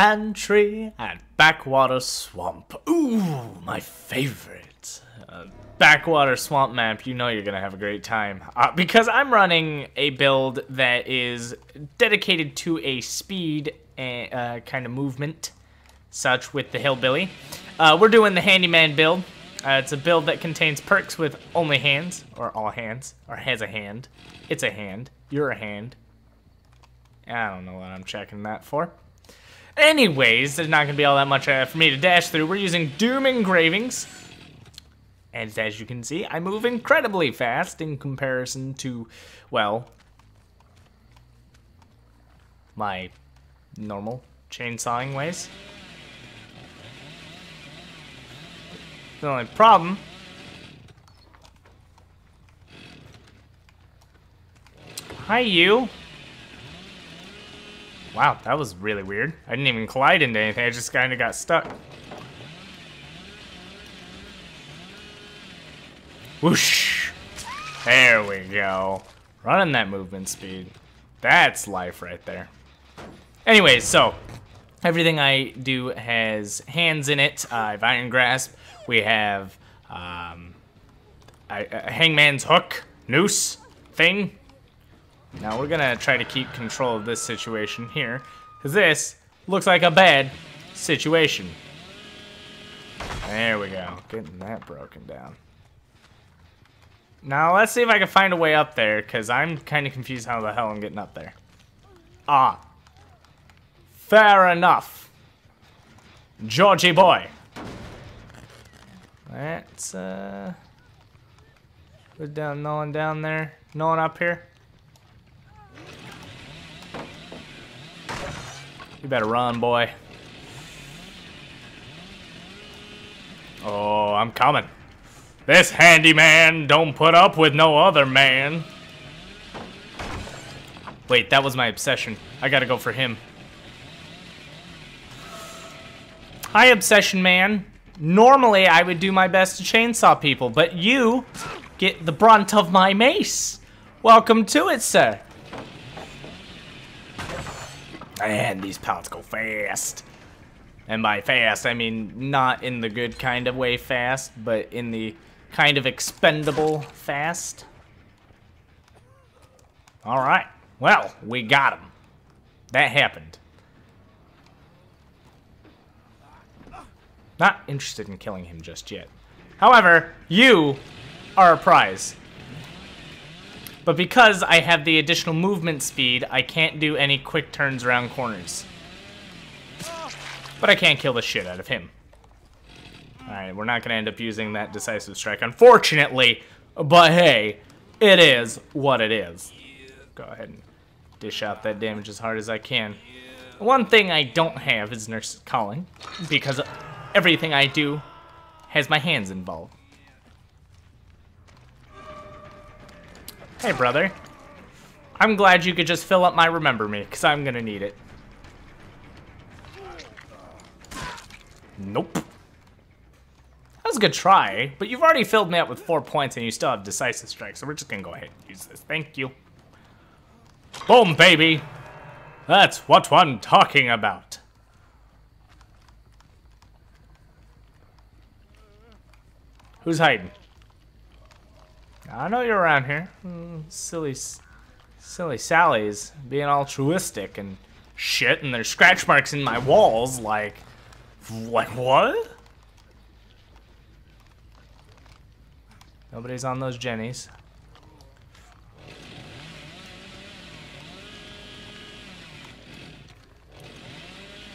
pantry at Backwater Swamp. Ooh, my favorite. Backwater Swamp map, you know you're gonna have a great time. Because I'm running a build that is dedicated to a speed kind of movement, such with the Hillbilly. We're doing the Handyman build. It's a build that contains perks with only hands, or all hands, or has a hand. It's a hand. You're a hand. I don't know what I'm checking that for. Anyways, there's not going to be all that much for me to dash through. We're using Doom engravings. And as you can see, I move incredibly fast in comparison to, well, my normal chainsawing ways. The only problem hi, you. Wow, that was really weird. I didn't even collide into anything. I just kind of got stuck. Whoosh. There we go. Running that movement speed. That's life right there. Anyways, so everything I do has hands in it. I have Iron Grasp. We have a Hangman's Hook, Noose thing. Now we're gonna try to keep control of this situation here, because this looks like a bad situation. There we go, getting that broken down. Now let's see if I can find a way up there, because I'm kind of confused how the hell I'm getting up there. Ah, fair enough, Georgie boy. That's no one down there, no one up here. You better run, boy. Oh, I'm coming. This handyman don't put up with no other man. Wait, that was my obsession. I gotta go for him. Hi, obsession man. Normally, I would do my best to chainsaw people, but you get the brunt of my mace. Welcome to it, sir. And these pallets go fast. And by fast, I mean not in the good kind of way fast, but in the kind of expendable fast. Alright, well, we got him. That happened. Not interested in killing him just yet. However, you are a prize. But because I have the additional movement speed, I can't do any quick turns around corners. But I can kill the shit out of him. Alright, we're not going to end up using that decisive strike, unfortunately. But hey, it is what it is. Go ahead and dish out that damage as hard as I can. One thing I don't have is nurse calling, because everything I do has my hands involved. Hey, brother. I'm glad you could just fill up my remember me, because I'm going to need it. Nope. That was a good try, but you've already filled me up with 4 points and you still have decisive strike, so we're just going to go ahead and use this. Thank you. Boom, baby. That's what I'm talking about. Who's hiding? I know you're around here. Silly Sally's being altruistic and shit, and there's scratch marks in my walls, like what? Nobody's on those jennies.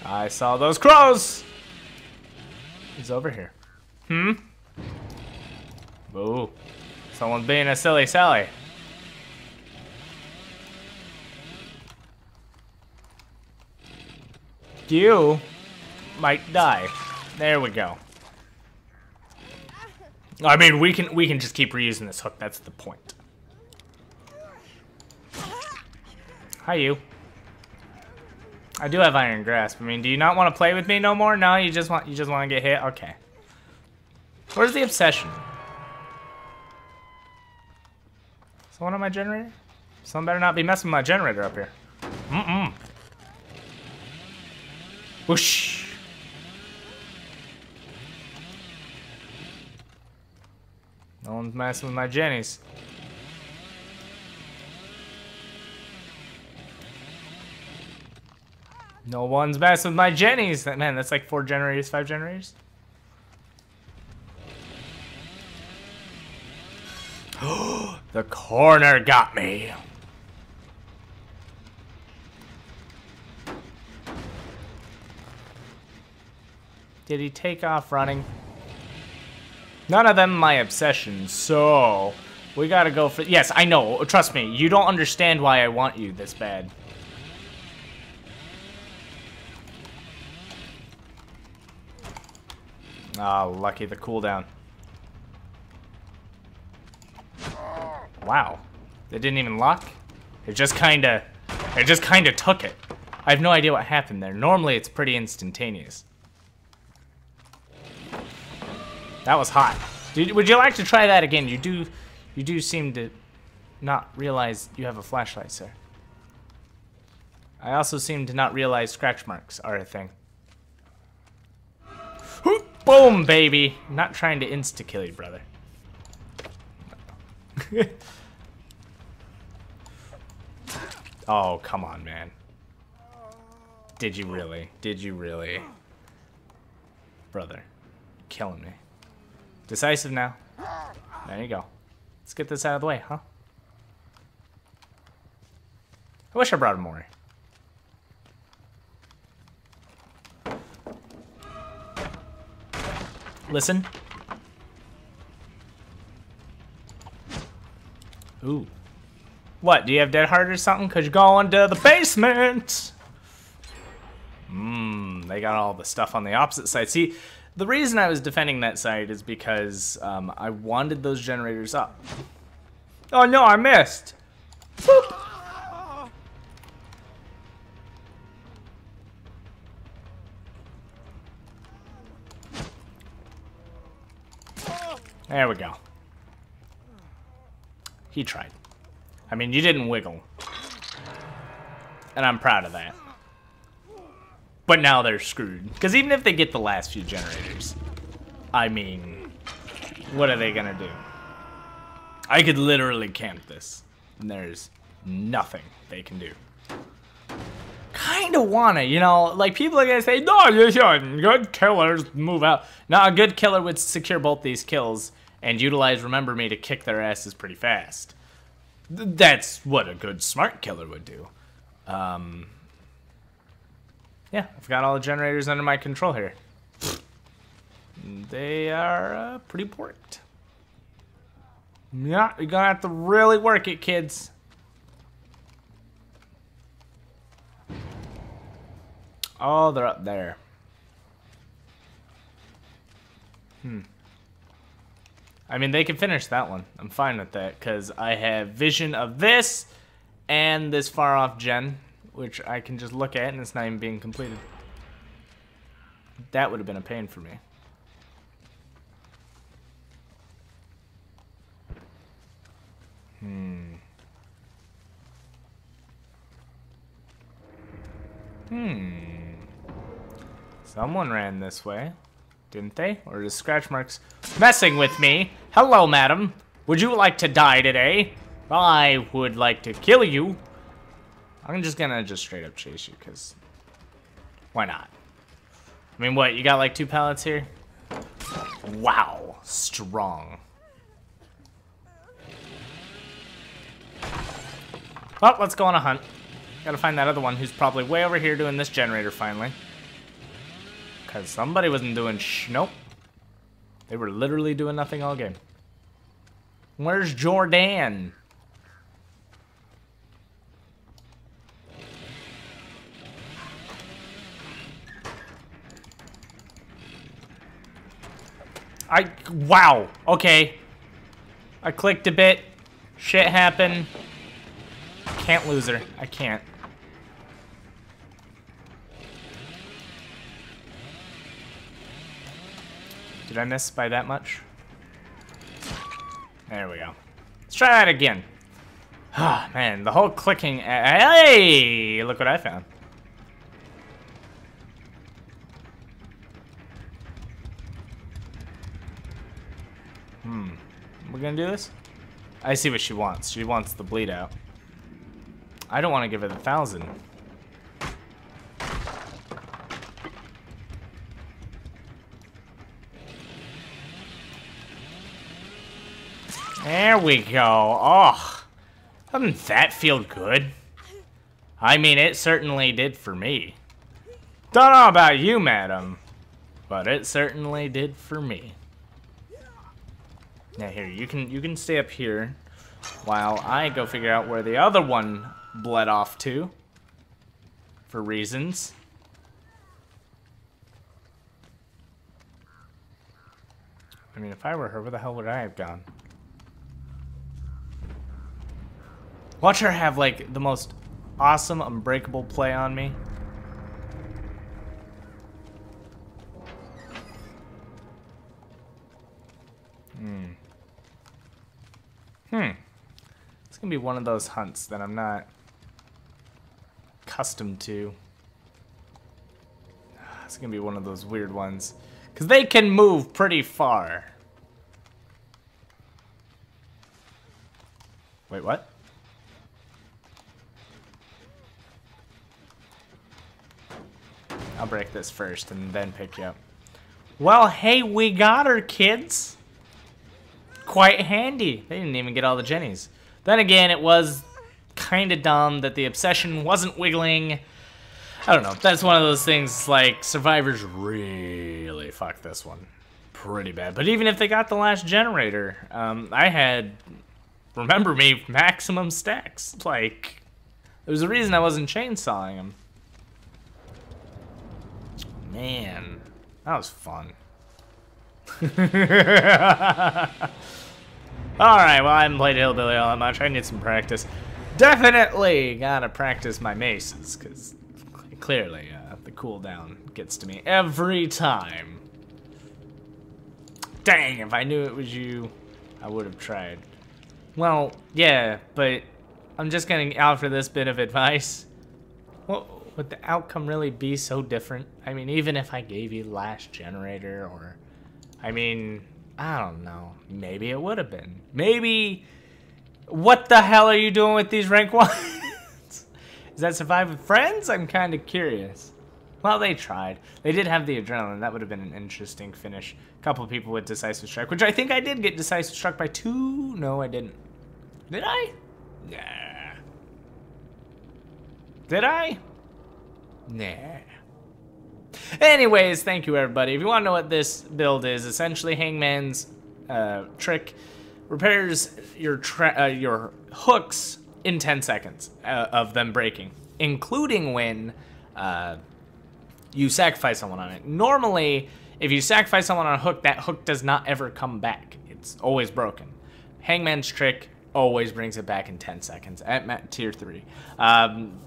I saw those crows! He's over here. Ooh. Someone's being a silly Sally. You might die. There we go. I mean, we can just keep reusing this hook. That's the point. Hi, you. I do have Iron Grasp. I mean, do you not want to play with me no more? No, you just want to get hit. Okay. Where's the obsession? Someone on my generator? Someone better not be messing with my generator up here. Whoosh. No one's messing with my jennies. No one's messing with my jennies. Man, that's like 4 generators, 5 generators. The corner got me. Did he take off running? None of them my obsession, so we gotta go for... Yes, I know. Trust me, you don't understand why I want you this bad. Ah, lucky the cooldown. Wow. They didn't even lock? It just kinda took it. I have no idea what happened there. Normally it's pretty instantaneous. That was hot. Would you like to try that again? You do seem to not realize you have a flashlight, sir. I also seem to not realize scratch marks are a thing. Boom, baby. I'm not trying to insta-kill you, brother. Oh, come on, man. Did you really? Did you really? Brother, you're killing me. Decisive now. There you go. Let's get this out of the way, huh? I wish I brought more. Listen. Ooh. What, do you have dead heart or something? Cause you're going to the basement. They got all the stuff on the opposite side. See, the reason I was defending that side is because I wanted those generators up. Oh no, I missed. Boop. There we go. He tried. I mean, you didn't wiggle. And I'm proud of that. But now they're screwed. Because even if they get the last few generators, I mean, what are they gonna do? I could literally camp this. And there's nothing they can do. Kinda wanna, you know, like people are gonna say, no, you shouldn't. Good killers move out. Now, a good killer would secure both these kills and utilize Remember Me to kick their asses pretty fast. That's what a good smart killer would do. Yeah, I've got all the generators under my control here. They are pretty porked. Yeah, you're gonna have to really work it, kids. Oh, they're up there. I mean, they can finish that one. I'm fine with that, because I have vision of this and this far off gen, which I can just look at and it's not even being completed. That would have been a pain for me. Someone ran this way, didn't they? Or is scratch marks messing with me? Hello, madam. Would you like to die today? I would like to kill you. I'm just gonna straight up chase you, because why not? I mean, what, you got like 2 pallets here? Wow, strong. Well, let's go on a hunt. Gotta find that other one who's probably way over here doing this generator finally. Because somebody wasn't doing nope. They were literally doing nothing all game. Where's Jordan? Wow, okay. I clicked a bit. Shit happened. Can't lose her. I can't. Did I miss by that much? There we go. Let's try that again. Ah, man, the whole clicking. Hey, look what I found. We're gonna do this? I see what she wants. She wants the bleed out. I don't want to give her the 1,000. There we go. Oh, doesn't that feel good? I mean, it certainly did for me. Don't know about you, madam, but it certainly did for me. Now here, you can stay up here while I go figure out where the other one bled off to for reasons. I mean, if I were her, where the hell would I have gone? Watch her have, like, the most awesome, unbreakable play on me. It's gonna be one of those hunts that I'm not accustomed to. It's gonna be one of those weird ones. Because they can move pretty far. Wait, what? I'll break this first and then pick you up. Well, hey, we got her, kids. Quite handy. They didn't even get all the jennies. Then again, it was kind of dumb that the obsession wasn't wiggling. I don't know. That's one of those things, like, survivors really fucked this one pretty bad. But even if they got the last generator, I had, remember me, maximum stacks. Like, there was a reason I wasn't chainsawing them. Man, that was fun. Alright, well, I haven't played Hillbilly all that much. I need some practice. Definitely gotta practice my maces, because clearly the cooldown gets to me every time. Dang, if I knew it was you, I would have tried. Well, yeah, but I'm just gonna offer this bit of advice. Well, would the outcome really be so different? I mean, even if I gave you the last generator, or, I mean, I don't know. Maybe it would have been. Maybe, what the hell are you doing with these rank 1s? Is that survive with friends? I'm kind of curious. Well, they tried. They did have the adrenaline. That would have been an interesting finish. A couple of people with Decisive Strike, which I think I did get Decisive Struck by 2. No, I didn't. Did I? Nah. Did I? Nah. Anyways, thank you everybody. If you want to know what this build is, essentially Hangman's trick repairs your hooks in 10 seconds of them breaking, including when you sacrifice someone on it. Normally, if you sacrifice someone on a hook, that hook does not ever come back. It's always broken. Hangman's trick always brings it back in 10 seconds at tier 3.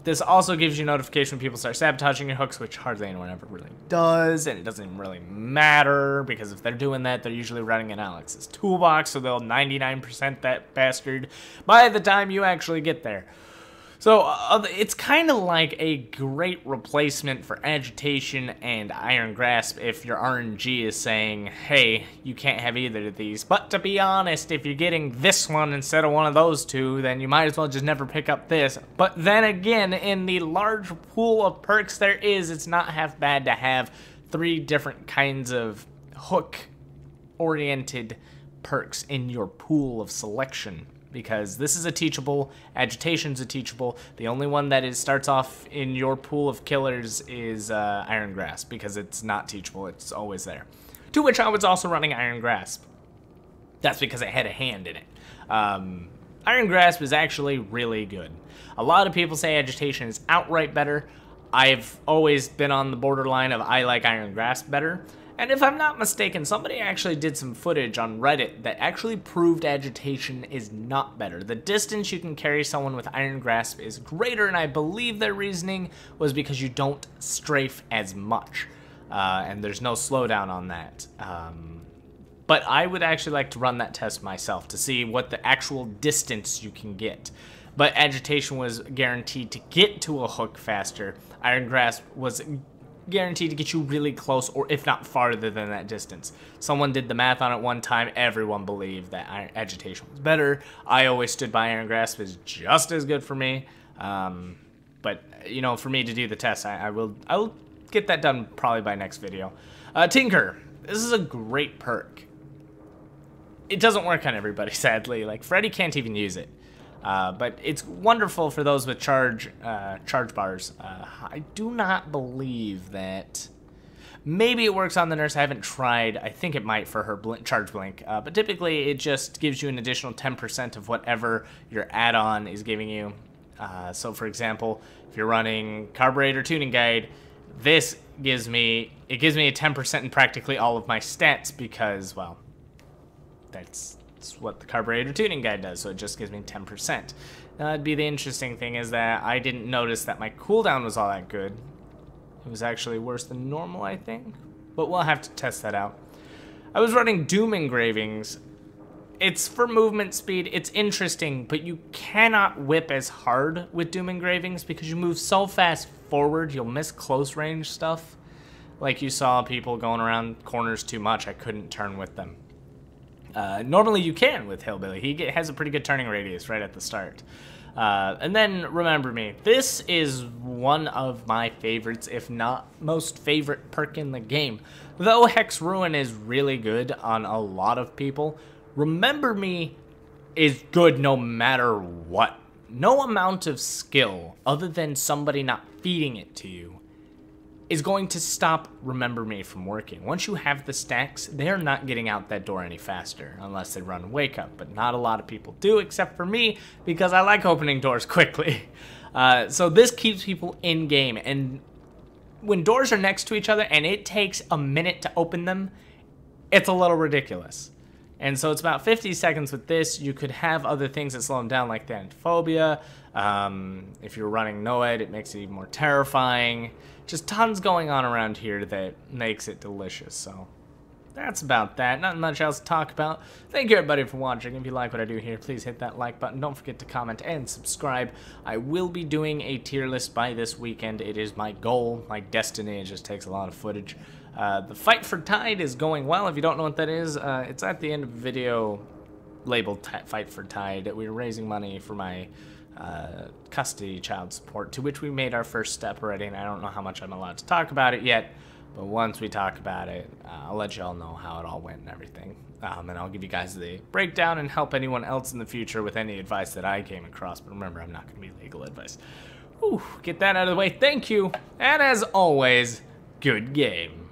This also gives you notification when people start sabotaging your hooks, which hardly anyone ever really does, and it doesn't even really matter, because if they're doing that, they're usually running in Alex's toolbox, so they'll 99% that bastard by the time you actually get there. So it's kind of like a great replacement for Agitation and Iron Grasp if your RNG is saying, hey, you can't have either of these. But to be honest, if you're getting this one instead of one of those two, then you might as well just never pick up this. But then again, in the large pool of perks there is, it's not half bad to have 3 different kinds of hook-oriented perks in your pool of selection. Because this is a teachable, Agitation's a teachable. The only one that starts off in your pool of killers is Iron Grasp, because it's not teachable, it's always there. To which I was also running Iron Grasp. That's because it had a hand in it. Iron Grasp is actually really good. A lot of people say Agitation is outright better. I've always been on the borderline of I like Iron Grasp better. And if I'm not mistaken, somebody actually did some footage on Reddit that actually proved Agitation is not better. The distance you can carry someone with Iron Grasp is greater, and I believe their reasoning was because you don't strafe as much. And there's no slowdown on that. But I would actually like to run that test myself to see what the actual distance you can get. But Agitation was guaranteed to get to a hook faster. Iron Grasp was guaranteed to get you really close, or if not farther than that distance. Someone did the math on it one time. Everyone believed that agitation was better. I always stood by Iron Grasp is just as good for me. But, you know, for me to do the test, I will get that done probably by next video. Tinker. This is a great perk. It doesn't work on everybody, sadly. Like, Freddy can't even use it. But it's wonderful for those with charge bars. I do not believe that... Maybe it works on the nurse. I haven't tried. I think it might for her charge blink. But typically, it just gives you an additional 10% of whatever your add-on is giving you. So, for example, if you're running Carburetor Tuning Guide, this gives me a 10% in practically all of my stats because, well, that's what the Carburetor Tuning Guide does, so it just gives me 10%. Now, that'd be the interesting thing is that I didn't notice that my cooldown was all that good. It was actually worse than normal, I think, but we'll have to test that out. I was running Doom Engravings. It's for movement speed. It's interesting, but you cannot whip as hard with Doom Engravings because you move so fast forward, you'll miss close range stuff. Like you saw people going around corners too much. I couldn't turn with them. Normally you can with Hillbilly. He has a pretty good turning radius right at the start. And then Remember Me. This is one of my favorites, if not most favorite perk in the game. Though Hex Ruin is really good on a lot of people, Remember Me is good no matter what. No amount of skill, other than somebody not feeding it to you, is going to stop Remember Me from working. Once you have the stacks, they're not getting out that door any faster, unless they run Wake Up, but not a lot of people do, except for me, because I like opening doors quickly. So this keeps people in game, and when doors are next to each other and it takes a minute to open them, it's a little ridiculous. And so it's about 50 seconds with this. You could have other things that slow them down, like Thanatophobia. If you're running Noed, it makes it even more terrifying. Just tons going on around here that makes it delicious. So that's about that. Not much else to talk about. Thank you, everybody, for watching. If you like what I do here, please hit that like button. Don't forget to comment and subscribe. I will be doing a tier list by this weekend. It is my goal, my destiny. It just takes a lot of footage. The Fight for Tide is going well. If you don't know what that is, it's at the end of the video labeled Fight for Tide. We're raising money for my custody child support, to which we made our first step already, and I don't know how much I'm allowed to talk about it yet, but once we talk about it, I'll let you all know how it all went and everything. And I'll give you guys the breakdown and help anyone else in the future with any advice that I came across. But remember, I'm not going to be legal advice. Whew, get that out of the way. Thank you, and as always, good game.